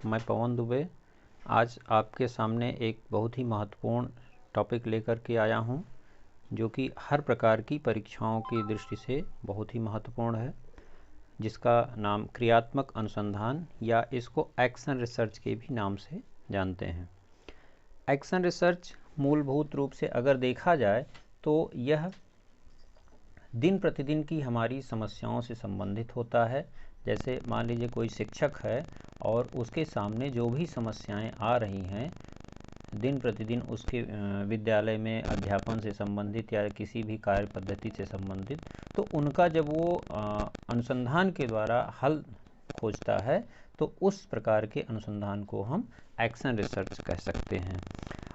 मैं पवन दुबे आज आपके सामने एक बहुत ही महत्वपूर्ण टॉपिक लेकर के आया हूं, जो कि हर प्रकार की परीक्षाओं की दृष्टि से बहुत ही महत्वपूर्ण है, जिसका नाम क्रियात्मक अनुसंधान या इसको एक्शन रिसर्च के भी नाम से जानते हैं। एक्शन रिसर्च मूलभूत रूप से अगर देखा जाए तो यह दिन प्रतिदिन की हमारी समस्याओं से संबंधित होता है। जैसे मान लीजिए कोई शिक्षक है और उसके सामने जो भी समस्याएं आ रही हैं दिन प्रतिदिन उसके विद्यालय में अध्यापन से संबंधित या किसी भी कार्य पद्धति से संबंधित, तो उनका जब वो अनुसंधान के द्वारा हल खोजता है तो उस प्रकार के अनुसंधान को हम एक्शन रिसर्च कह सकते हैं।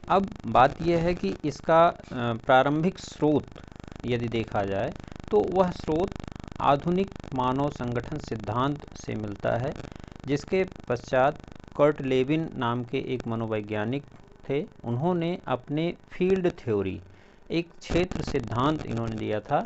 अब बात यह है कि इसका प्रारंभिक स्रोत यदि देखा जाए तो वह स्रोत आधुनिक मानव संगठन सिद्धांत से मिलता है, जिसके पश्चात कर्ट लेविन नाम के एक मनोवैज्ञानिक थे। उन्होंने अपने फील्ड थ्योरी, एक क्षेत्र सिद्धांत इन्होंने दिया था।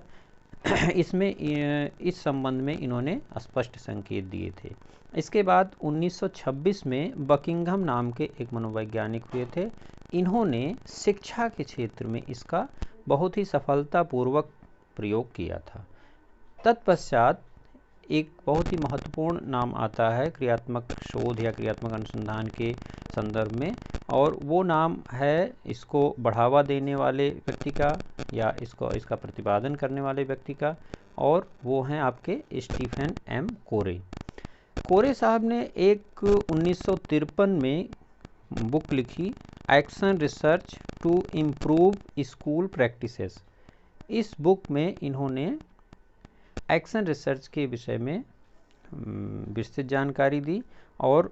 इसमें इस संबंध में इन्होंने स्पष्ट संकेत दिए थे। इसके बाद 1926 में बकिंघम नाम के एक मनोवैज्ञानिक हुए थे। इन्होंने शिक्षा के क्षेत्र में इसका बहुत ही सफलतापूर्वक प्रयोग किया था। तत्पश्चात एक बहुत ही महत्वपूर्ण नाम आता है क्रियात्मक शोध या क्रियात्मक अनुसंधान के संदर्भ में, और वो नाम है इसको बढ़ावा देने वाले व्यक्ति का या इसका प्रतिपादन करने वाले व्यक्ति का, और वो हैं आपके स्टीफन एम कोरे। कोरे साहब ने एक 1953 में बुक लिखी, action research to improve school practices. इस बुक में इन्होंने एक्शन रिसर्च के विषय में विस्तृत जानकारी दी, और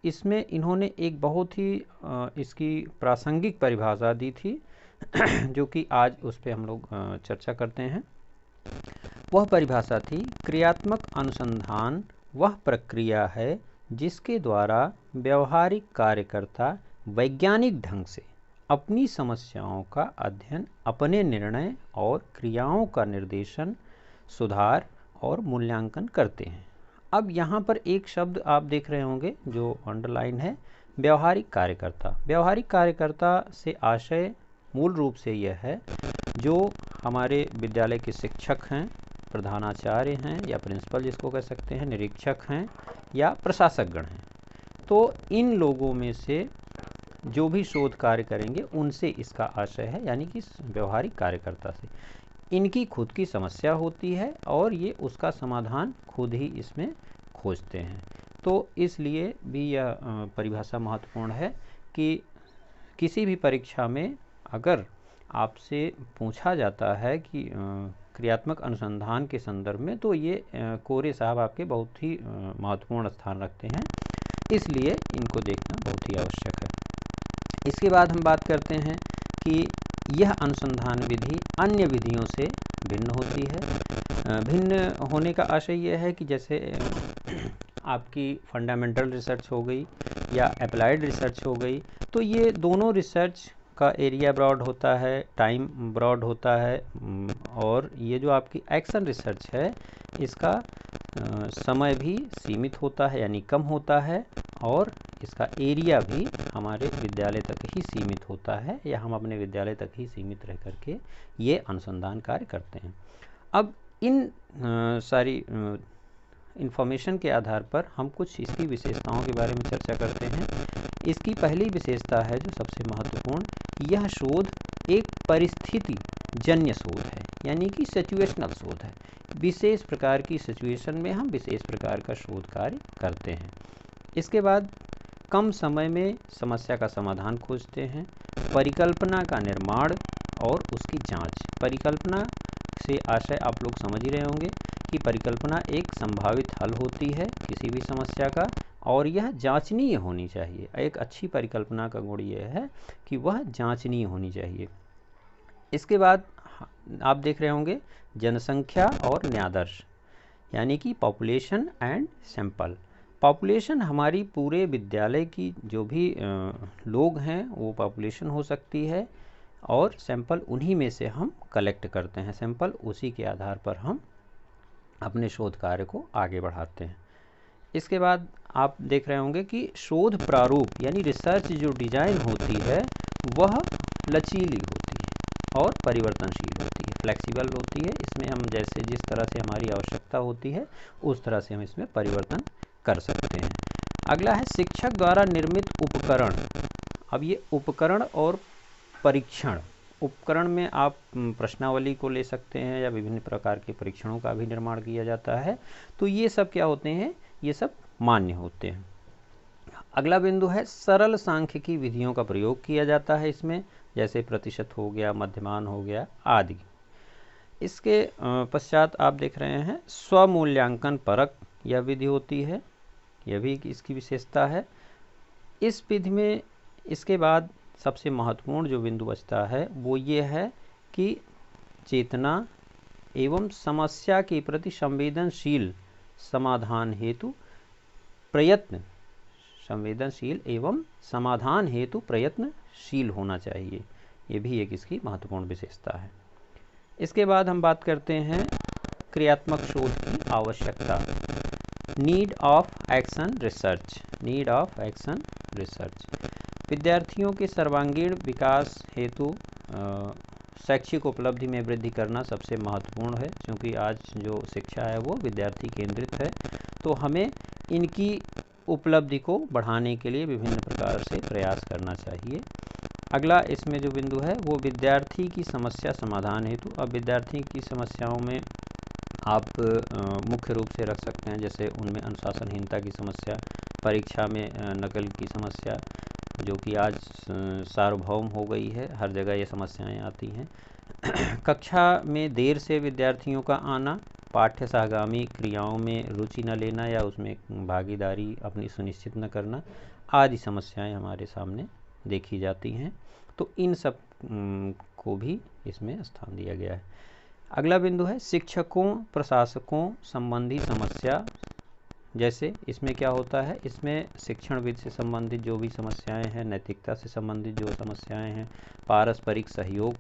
इसमें इन्होंने एक बहुत ही इसकी प्रासंगिक परिभाषा दी थी जो कि आज उस पर हम लोग चर्चा करते हैं। वह परिभाषा थी, क्रियात्मक अनुसंधान वह प्रक्रिया है जिसके द्वारा व्यवहारिक कार्यकर्ता वैज्ञानिक ढंग से अपनी समस्याओं का अध्ययन, अपने निर्णय और क्रियाओं का निर्देशन, सुधार और मूल्यांकन करते हैं। अब यहाँ पर एक शब्द आप देख रहे होंगे जो अंडरलाइन है, व्यवहारिक कार्यकर्ता। व्यवहारिक कार्यकर्ता से आशय मूल रूप से यह है जो हमारे विद्यालय के शिक्षक हैं, प्रधानाचार्य हैं या प्रिंसिपल जिसको कह सकते हैं, निरीक्षक हैं या प्रशासकगण हैं। तो इन लोगों में से जो भी शोध कार्य करेंगे उनसे इसका आशय है, यानी कि व्यवहारिक कार्यकर्ता से इनकी खुद की समस्या होती है और ये उसका समाधान खुद ही इसमें खोजते हैं। तो इसलिए भी यह परिभाषा महत्वपूर्ण है कि किसी भी परीक्षा में अगर आपसे पूछा जाता है कि क्रियात्मक अनुसंधान के संदर्भ में, तो ये कोरे साहब आपके बहुत ही महत्वपूर्ण स्थान रखते हैं, इसलिए इनको देखना बहुत ही आवश्यक है। इसके बाद हम बात करते हैं कि यह अनुसंधान विधि अन्य विधियों से भिन्न होती है। भिन्न होने का आशय यह है कि जैसे आपकी फंडामेंटल रिसर्च हो गई या अप्लाइड रिसर्च हो गई, तो ये दोनों रिसर्च का एरिया ब्रॉड होता है, टाइम ब्रॉड होता है, और ये जो आपकी एक्शन रिसर्च है इसका समय भी सीमित होता है, यानी कम होता है, और इसका एरिया भी हमारे विद्यालय तक ही सीमित होता है, या हम अपने विद्यालय तक ही सीमित रह करके ये अनुसंधान कार्य करते हैं। अब इन सारी इन्फॉर्मेशन के आधार पर हम कुछ इसकी विशेषताओं के बारे में चर्चा करते हैं। इसकी पहली विशेषता है जो सबसे महत्वपूर्ण, यह शोध एक परिस्थिति जन्य शोध है, यानी कि सिचुएशनल शोध है। विशेष प्रकार की सिचुएशन में हम विशेष प्रकार का शोध कार्य करते हैं। इसके बाद कम समय में समस्या का समाधान खोजते हैं। परिकल्पना का निर्माण और उसकी जांच। परिकल्पना से आशय आप लोग समझ ही रहे होंगे कि परिकल्पना एक संभावित हल होती है किसी भी समस्या का, और यह जांचनीय होनी चाहिए। एक अच्छी परिकल्पना का गुण यह है कि वह जांचनीय होनी चाहिए। इसके बाद आप देख रहे होंगे जनसंख्या और न्यायादर्श, यानी कि पॉपुलेशन एंड सैंपल। पॉपुलेशन हमारी पूरे विद्यालय की जो भी लोग हैं वो पॉपुलेशन हो सकती है, और सैंपल उन्हीं में से हम कलेक्ट करते हैं। सैंपल उसी के आधार पर हम अपने शोध कार्य को आगे बढ़ाते हैं। इसके बाद आप देख रहे होंगे कि शोध प्रारूप यानी रिसर्च जो डिजाइन होती है वह लचीली होती है और परिवर्तनशील होती है, फ्लेक्सिबल होती है। इसमें हम जैसे जिस तरह से हमारी आवश्यकता होती है उस तरह से हम इसमें परिवर्तन कर सकते हैं। अगला है शिक्षक द्वारा निर्मित उपकरण। अब ये उपकरण और परीक्षण, उपकरण में आप प्रश्नावली को ले सकते हैं या विभिन्न प्रकार के परीक्षणों का भी निर्माण किया जाता है। तो ये सब क्या होते हैं, ये सब मान्य होते हैं। अगला बिंदु है सरल सांख्यिकी विधियों का प्रयोग किया जाता है इसमें, जैसे प्रतिशत हो गया, मध्यमान हो गया आदि। इसके पश्चात आप देख रहे हैं स्वमूल्यांकन परक यह विधि होती है, यह भी इसकी विशेषता है। इस विधि में इसके बाद सबसे महत्वपूर्ण जो बिंदु बचता है वो ये है कि चेतना एवं समस्या के प्रति संवेदनशील समाधान हेतु प्रयत्न, संवेदनशील एवं समाधान हेतु प्रयत्नशील होना चाहिए। ये भी एक इसकी महत्वपूर्ण विशेषता है। इसके बाद हम बात करते हैं क्रियात्मक शोध की आवश्यकता, need of action research, need of action research. विद्यार्थियों के सर्वांगीण विकास हेतु शैक्षिक उपलब्धि में वृद्धि करना सबसे महत्वपूर्ण है, क्योंकि आज जो शिक्षा है वो विद्यार्थी केंद्रित है। तो हमें इनकी उपलब्धि को बढ़ाने के लिए विभिन्न प्रकार से प्रयास करना चाहिए। अगला इसमें जो बिंदु है वो विद्यार्थी की समस्या समाधान हेतु। अब विद्यार्थी की समस्याओं में आप मुख्य रूप से रख सकते हैं, जैसे उनमें अनुशासनहीनता की समस्या, परीक्षा में नकल की समस्या, जो कि आज सार्वभौम हो गई है, हर जगह ये समस्याएं आती हैं। कक्षा में देर से विद्यार्थियों का आना, पाठ्य सहगामी क्रियाओं में रुचि न लेना या उसमें भागीदारी अपनी सुनिश्चित न करना आदि समस्याएं हमारे सामने देखी जाती हैं। तो इन सब को भी इसमें स्थान दिया गया है। अगला बिंदु है शिक्षकों प्रशासकों संबंधी समस्या। जैसे इसमें क्या होता है, इसमें शिक्षण विधि से संबंधित जो भी समस्याएं हैं, नैतिकता से संबंधित जो समस्याएं हैं, पारस्परिक सहयोग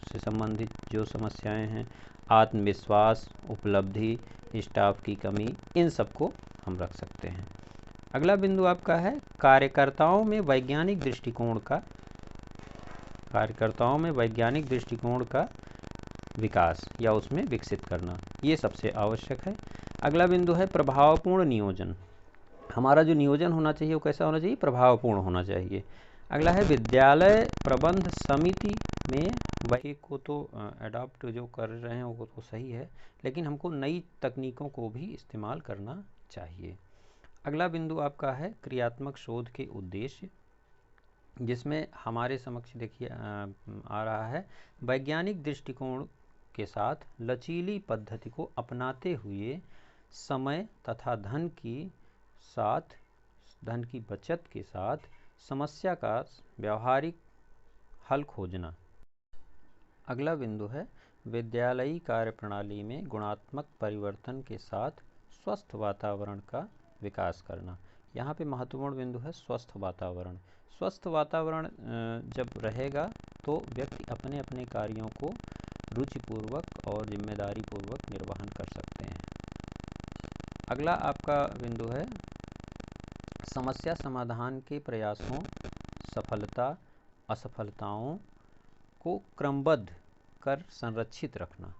से संबंधित जो समस्याएं हैं, आत्मविश्वास, उपलब्धि, स्टाफ की कमी, इन सबको हम रख सकते हैं। अगला बिंदु आपका है कार्यकर्ताओं में वैज्ञानिक दृष्टिकोण का, कार्यकर्ताओं में वैज्ञानिक दृष्टिकोण का विकास या उसमें विकसित करना, ये सबसे आवश्यक है। अगला बिंदु है प्रभावपूर्ण नियोजन। हमारा जो नियोजन होना चाहिए वो कैसा होना चाहिए, प्रभावपूर्ण होना चाहिए। अगला है विद्यालय प्रबंध समिति में वही को तो अडॉप्ट जो कर रहे हैं वो तो सही है, लेकिन हमको नई तकनीकों को भी इस्तेमाल करना चाहिए। अगला बिंदु आपका है क्रियात्मक शोध के उद्देश्य, जिसमें हमारे समक्ष देखिए आ रहा है वैज्ञानिक दृष्टिकोण के साथ लचीली पद्धति को अपनाते हुए समय तथा धन की बचत के साथ समस्या का व्यावहारिक हल खोजना। अगला बिंदु है विद्यालयी कार्यप्रणाली में गुणात्मक परिवर्तन के साथ स्वस्थ वातावरण का विकास करना। यहाँ पे महत्वपूर्ण बिंदु है स्वस्थ वातावरण। स्वस्थ वातावरण जब रहेगा तो व्यक्ति अपने अपने कार्यों को रुचिपूर्वक और जिम्मेदारी पूर्वक निर्वहन कर सकते हैं। अगला आपका बिंदु है समस्या समाधान के प्रयासों, सफलता असफलताओं को क्रमबद्ध कर संरक्षित रखना।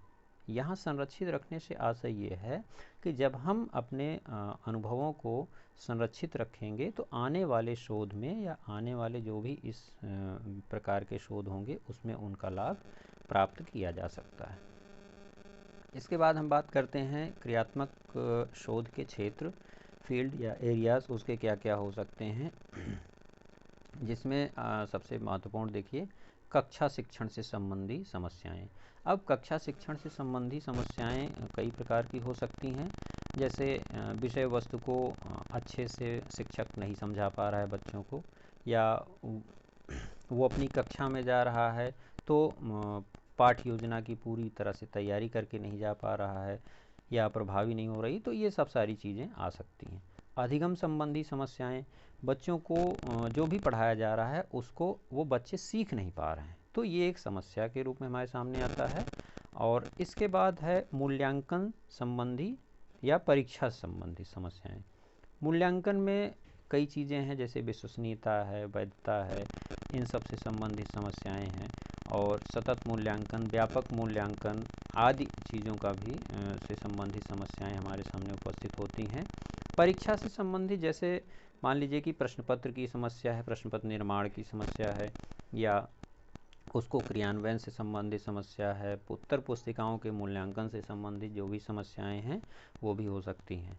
यहाँ संरक्षित रखने से आशय ये है कि जब हम अपने अनुभवों को संरक्षित रखेंगे तो आने वाले शोध में या आने वाले जो भी इस प्रकार के शोध होंगे उसमें उनका लाभ प्राप्त किया जा सकता है। इसके बाद हम बात करते हैं क्रियात्मक शोध के क्षेत्र, फील्ड या एरियाज, उसके क्या क्या हो सकते हैं, जिसमें सबसे महत्वपूर्ण देखिए कक्षा शिक्षण से संबंधी समस्याएं। अब कक्षा शिक्षण से संबंधी समस्याएं कई प्रकार की हो सकती हैं, जैसे विषय वस्तु को अच्छे से शिक्षक नहीं समझा पा रहा है बच्चों को, या वो अपनी कक्षा में जा रहा है तो पाठ योजना की पूरी तरह से तैयारी करके नहीं जा पा रहा है या प्रभावी नहीं हो रही, तो ये सब सारी चीज़ें आ सकती हैं। अधिगम संबंधी समस्याएं, बच्चों को जो भी पढ़ाया जा रहा है उसको वो बच्चे सीख नहीं पा रहे हैं, तो ये एक समस्या के रूप में हमारे सामने आता है। और इसके बाद है मूल्यांकन संबंधी या परीक्षा संबंधी समस्याएं। मूल्यांकन में कई चीज़ें हैं, जैसे विश्वसनीयता है, वैधता है, इन सब से संबंधित समस्याएं हैं, और सतत मूल्यांकन, व्यापक मूल्यांकन आदि चीज़ों का भी से संबंधित समस्याएं हमारे सामने उपस्थित होती हैं। परीक्षा से संबंधित, जैसे मान लीजिए कि प्रश्न पत्र की समस्या है, प्रश्न पत्र निर्माण की समस्या है, या उसको क्रियान्वयन से संबंधित समस्या है, उत्तर पुस्तिकाओं के मूल्यांकन से संबंधित जो भी समस्याएं हैं वो भी हो सकती हैं।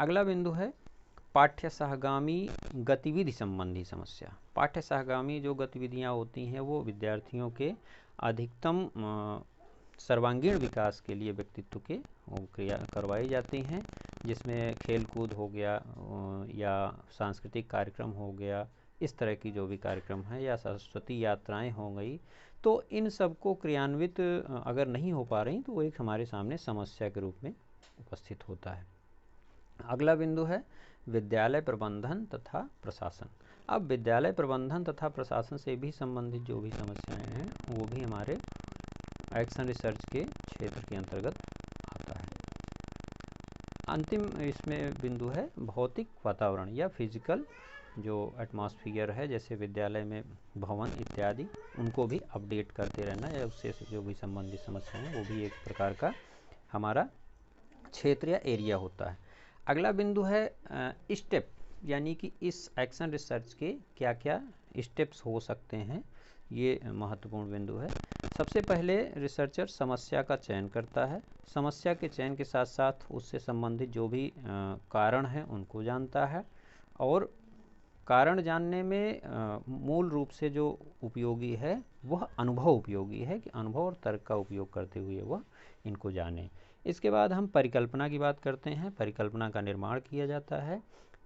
अगला बिंदु है पाठ्य सहगामी गतिविधि संबंधी समस्या। पाठ्य सहगामी जो गतिविधियां होती हैं वो विद्यार्थियों के अधिकतम सर्वांगीण विकास के लिए व्यक्तित्व के क्रिया करवाई जाती हैं, जिसमें खेल कूद हो गया या सांस्कृतिक कार्यक्रम हो गया, इस तरह की जो भी कार्यक्रम है, या सरस्वती यात्राएं हो गई। तो इन सब को क्रियान्वित अगर नहीं हो पा रही तो वो एक हमारे सामने समस्या के रूप में उपस्थित होता है। अगला बिंदु है विद्यालय प्रबंधन तथा प्रशासन। अब विद्यालय प्रबंधन तथा प्रशासन से भी संबंधित जो भी समस्याएं हैं वो भी हमारे एक्शन रिसर्च के क्षेत्र के अंतर्गत आता है। अंतिम इसमें बिंदु है भौतिक वातावरण या फिजिकल जो एटमॉस्फियर है, जैसे विद्यालय में भवन इत्यादि, उनको भी अपडेट करते रहना, या उससे जो भी संबंधित समस्या है वो भी एक प्रकार का हमारा क्षेत्र या एरिया होता है। अगला बिंदु है स्टेप, यानी कि इस एक्शन रिसर्च के क्या क्या स्टेप्स हो सकते हैं, ये महत्वपूर्ण बिंदु है। सबसे पहले रिसर्चर समस्या का चयन करता है, समस्या के चयन के साथ साथ उससे संबंधित जो भी कारण हैं उनको जानता है, और कारण जानने में मूल रूप से जो उपयोगी है वह अनुभव उपयोगी है, कि अनुभव और तर्क का उपयोग करते हुए वह इनको जाने। इसके बाद हम परिकल्पना की बात करते हैं। परिकल्पना का निर्माण किया जाता है।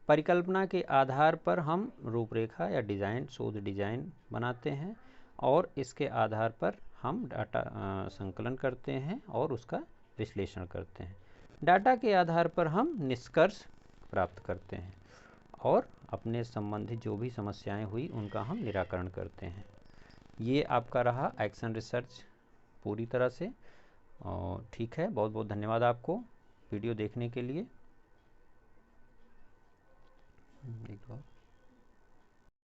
परिकल्पना के आधार पर हम रूपरेखा या डिज़ाइन, शोध डिज़ाइन बनाते हैं, और इसके आधार पर हम डाटा संकलन करते हैं और उसका विश्लेषण करते हैं। डाटा के आधार पर हम निष्कर्ष प्राप्त करते हैं, और अपने संबंधित जो भी समस्याएं हुई उनका हम निराकरण करते हैं। ये आपका रहा एक्शन रिसर्च पूरी तरह से। और ठीक है, बहुत बहुत धन्यवाद आपको वीडियो देखने के लिए। एक बार